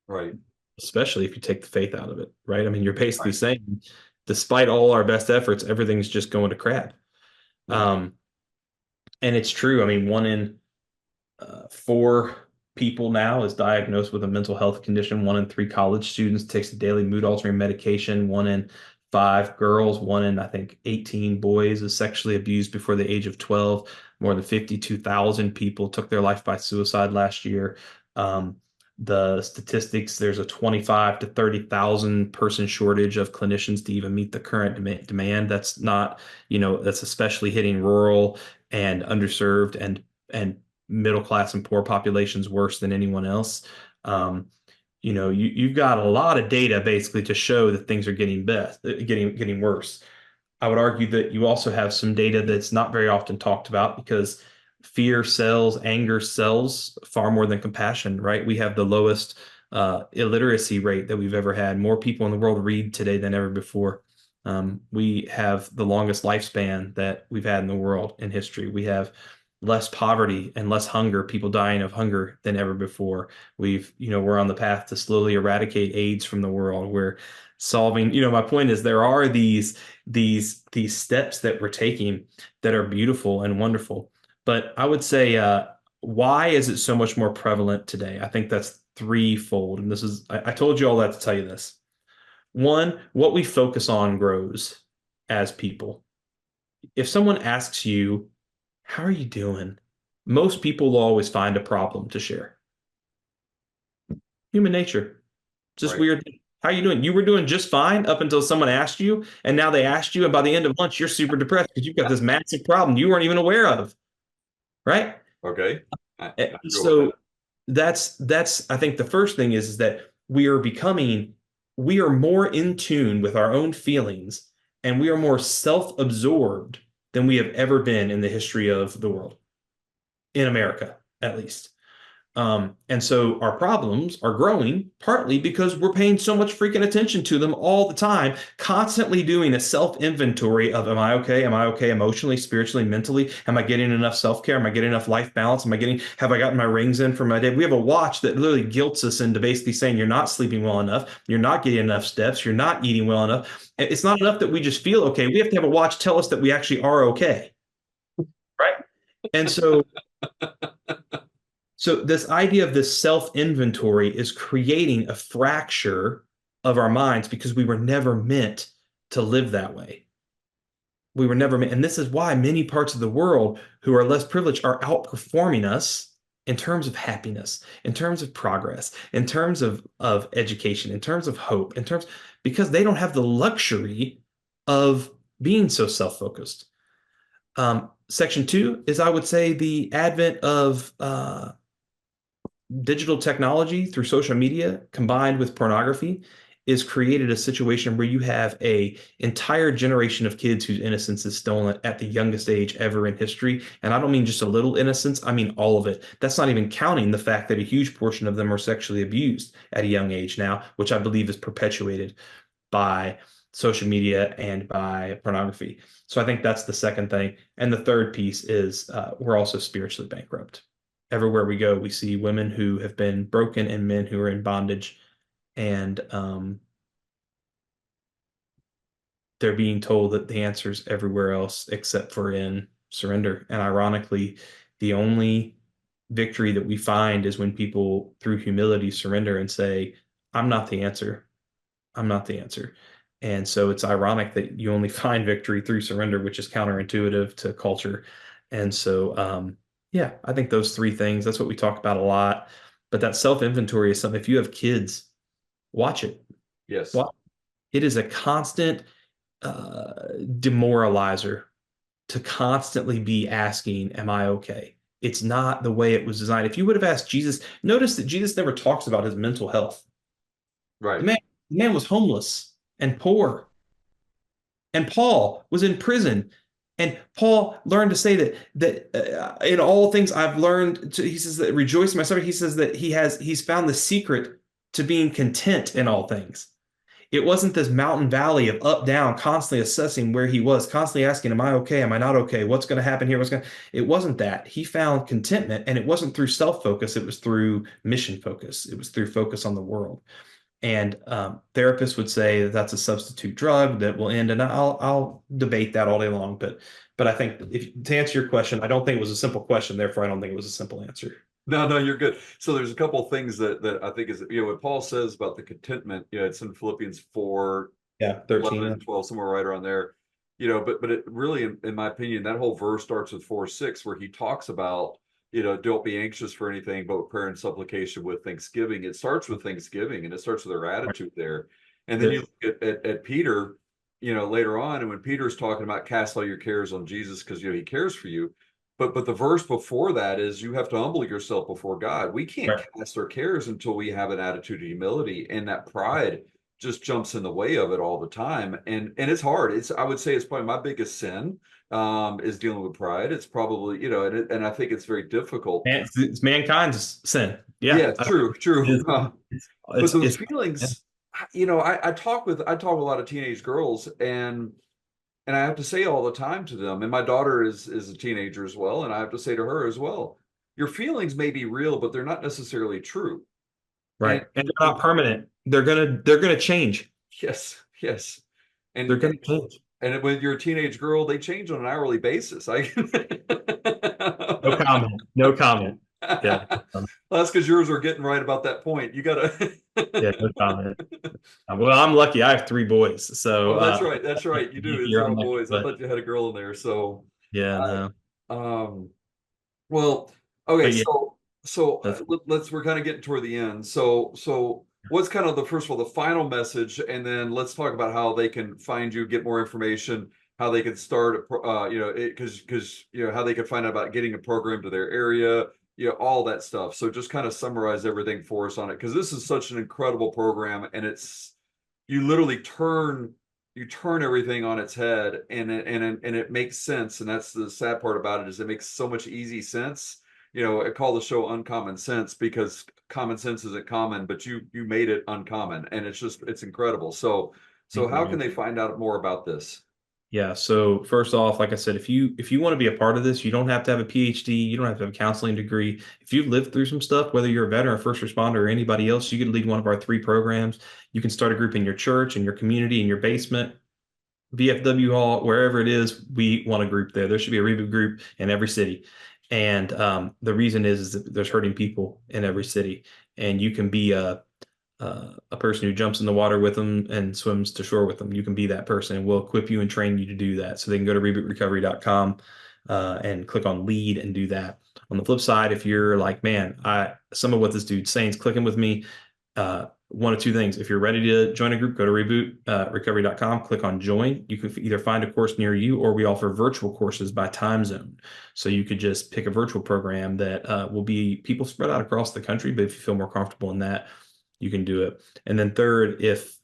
Right. especially if you take the faith out of it, right? I mean, you're basically Right. saying, despite all our best efforts, everything's just going to crap. Yeah. And it's true. I mean, one in four people now is diagnosed with a mental health condition. One in three college students takes a daily mood altering medication. One in five girls, one in, I think, 18 boys is sexually abused before the age of 12. More than 52,000 people took their life by suicide last year. The statistics, there's a 25 to 30,000 person shortage of clinicians to even meet the current demand. That's not, that's especially hitting rural and underserved and middle class and poor populations worse than anyone else. You've got a lot of data basically to show that things are getting worse. I would argue that you also have some data that's not very often talked about because fear sells, anger sells far more than compassion, right? We have the lowest illiteracy rate that we've ever had. More people in the world read today than ever before. We have the longest lifespan that we've had in the world in history. We have less poverty and less hunger, people dying of hunger than ever before. We're on the path to slowly eradicate AIDS from the world. We're solving, my point is there are these steps that we're taking that are beautiful and wonderful. But I would say, why is it so much more prevalent today? I think that's threefold. And I told you all that to tell you this. One, what we focus on grows as people. If someone asks you, how are you doing? Most people will always find a problem to share. Human nature. Just Right. weird. How are you doing? You were doing just fine up until someone asked you, and now they asked you, and by the end of lunch, you're super depressed because you've got this massive problem you weren't even aware of. Right? Okay. I go with So that. that's I think the first thing is that we are more in tune with our own feelings, and we are more self-absorbed than we have ever been in the history of the world, in America, at least. And so our problems are growing partly because we're paying so much freaking attention to them all the time, constantly doing a self-inventory of, am I okay? Am I okay emotionally, spiritually, mentally? Am I getting enough self-care? Am I getting enough life balance? Have I gotten my rings in for my day? We have a watch that literally guilts us into basically saying you're not sleeping well enough. You're not getting enough steps. You're not eating well enough. It's not enough that we just feel okay. We have to have a watch tell us that we actually are okay. Right. And so this idea of this self-inventory is creating a fracture of our minds because we were never meant to live that way. We were never meant, and this is why many parts of the world who are less privileged are outperforming us in terms of happiness, in terms of progress, in terms of education, in terms of hope, because they don't have the luxury of being so self-focused. Section two is, I would say, the advent of digital technology through social media combined with pornography is created a situation where you have a entire generation of kids whose innocence is stolen at the youngest age ever in history. And I don't mean just a little innocence, I mean all of it. That's not even counting the fact that a huge portion of them are sexually abused at a young age now, which I believe is perpetuated by social media and by pornography. So I think that's the second thing. And the third piece is we're also spiritually bankrupt. Everywhere we go, we see women who have been broken and men who are in bondage, and they're being told that the answer's everywhere else except for in surrender. And ironically, the only victory that we find is when people, through humility, surrender and say, I'm not the answer. I'm not the answer. And so it's ironic that you only find victory through surrender, which is counterintuitive to culture. And so, yeah, I think those three things, that's what we talk about a lot. But that self-inventory is something, if you have kids, watch it. Yes. It is a constant demoralizer to constantly be asking, am I okay? It's not the way it was designed. If you would have asked Jesus, notice that Jesus never talks about his mental health. Right. The man was homeless and poor. And Paul was in prison. And Paul learned to say that in all things I've learned he says that rejoice in my suffering. He says that he's found the secret to being content in all things. it wasn't this mountain valley of up, down, constantly assessing where he was, constantly asking, am I okay? Am I not okay? What's going to happen here? It wasn't that. He found contentment, and it wasn't through self-focus. It was through mission focus. It was through focus on the world. And therapists would say that that's a substitute drug that will end, and I'll debate that all day long. But I think to answer your question, I don't think it was a simple question. Therefore, I don't think it was a simple answer. No, you're good. So there's a couple of things that I think is, what Paul says about the contentment, it's in Philippians 4, Yeah, 11 and 13. 12, somewhere right around there. But it really, in my opinion, that whole verse starts with 4:6, where he talks about, don't be anxious for anything, but with prayer and supplication with thanksgiving. It starts with thanksgiving, and it starts with our attitude there. And then you look at Peter, later on, and when Peter's talking about cast all your cares on Jesus because he cares for you. But the verse before that is you have to humble yourself before God. We can't cast our cares until we have an attitude of humility, and that pride just jumps in the way of it all the time. And it's hard. I would say it's probably my biggest sin, is dealing with pride. It's probably, and I think it's very difficult. It's mankind's sin. Yeah, true. But those It's feelings, I talk with a lot of teenage girls, and I have to say all the time to them, and my daughter is a teenager as well, and I have to say to her as well, your feelings may be real, but they're not necessarily true. right. And they're not permanent. They're gonna change. Yes. And They're gonna change. And when you're a teenage girl, they change on an hourly basis. No comment. No comment. Yeah. Well, that's because yours are getting right about that point. You gotta. Yeah, no comment. Well, I'm lucky. I have 3 boys, so that's right. That's right. You do. It's all boys. I thought you had a girl in there. So yeah, no. Well, okay. Yeah, We're kind of getting toward the end. So what's kind of first of all, the final message, and then let's talk about how they can find you, get more information, how they can start, because how they can find out about getting a program to their area, all that stuff. So just kind of summarize everything for us on it, because this is such an incredible program, and you literally turn everything on its head, and it makes sense. And that's the sad part about it, is it makes so much easy sense. I call the show Uncommon Sense, because common sense isn't common, but you made it uncommon, and it's incredible. So how can they find out more about this? Yeah. So first off, like I said, if you want to be a part of this, you don't have to have a PhD. You don't have to have a counseling degree. If you've lived through some stuff, whether you're a veteran, or first responder, or anybody else, you can lead one of our 3 programs. You can start a group in your church, in your community, in your basement, VFW hall, wherever it is. We want a group there. There should be a Reboot group in every city. And the reason is that there's hurting people in every city, and you can be a person who jumps in the water with them and swims to shore with them. You can be that person, and we'll equip you and train you to do that. So they can go to rebootrecovery.com and click on lead and do that. On the flip side, if you're like, man, some of what this dude's saying is clicking with me, one of 2 things. If you're ready to join a group, go to rebootrecovery.com, click on join. You can either find a course near you, or we offer virtual courses by time zone. So you could just pick a virtual program that will be people spread out across the country. But if you feel more comfortable in that, you can do it. And then third, if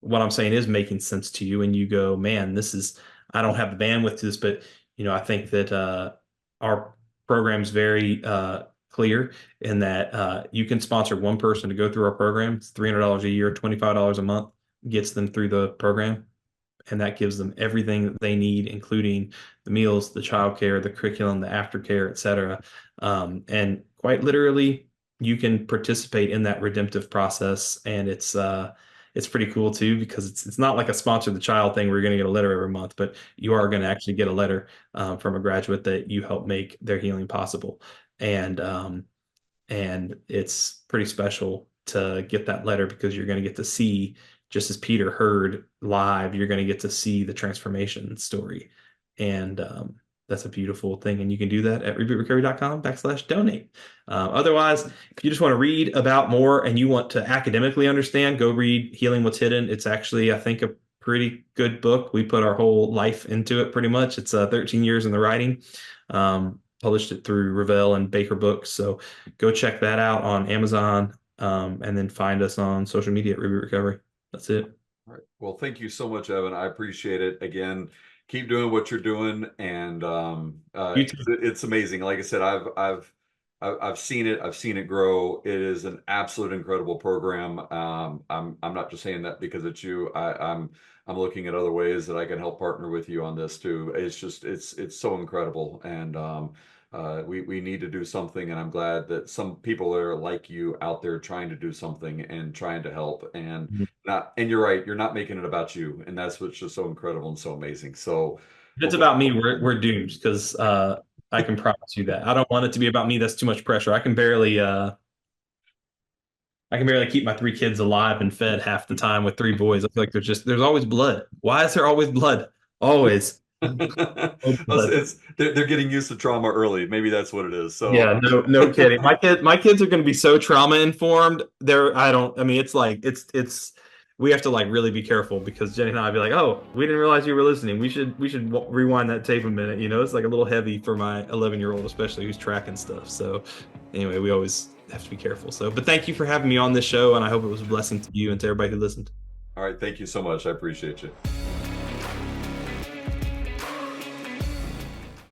what I'm saying is making sense to you, and you go, man, I don't have the bandwidth to this, but I think that our program is very clear in that you can sponsor one person to go through our program. It's $300 a year, $25 a month, gets them through the program. And that gives them everything that they need, including the meals, the childcare, the curriculum, the aftercare, et cetera. And quite literally, you can participate in that redemptive process. And it's pretty cool too, because it's not like a sponsor the child thing where you're going to get a letter every month, but you are going to actually get a letter from a graduate that you help make their healing possible. And it's pretty special to get that letter, because you're going to get to see, just as Peter heard live, you're going to get to see the transformation story. And that's a beautiful thing. And you can do that at rebootrecovery.com/donate. Otherwise, if you just want to read about more and you want to academically understand, go read Healing What's Hidden. It's actually, I think, a pretty good book. We put our whole life into it pretty much. It's 13 years in the writing. Published it through Revell and Baker Books. So go check that out on Amazon, and then find us on social media at Reboot Recovery. That's it. All right. Well, thank you so much, Evan. I appreciate it. Again, keep doing what you're doing, and it's amazing. Like I said, I've I've seen it. I've seen it grow. It is an absolute incredible program. I'm not just saying that because it's you. I'm looking at other ways that I can help partner with you on this too. It's just it's so incredible, and we need to do something. And I'm glad that some people are like you out there trying to do something and trying to help. And Mhm. not, and you're right. You're not making it about you, and that's what's just so incredible and so amazing. So. If it's about me, we're doomed because I can promise you that. I don't want it to be about me. That's too much pressure. I can barely keep my three kids alive and fed half the time with three boys. I feel like there's always blood. Why is there always blood? Always. Always blood. They're getting used to trauma early. Maybe that's what it is. So Yeah, no kidding. My kids are going to be so trauma informed. I mean, it's we have to like really be careful because Jenny and I be like, oh, we didn't realize you were listening. We should rewind that tape a minute. It's like a little heavy for my 11-year-old, especially who's tracking stuff. So anyway, we always have to be careful. So, but thank you for having me on this show, and I hope it was a blessing to you and to everybody who listened. all right, thank you so much. I appreciate you.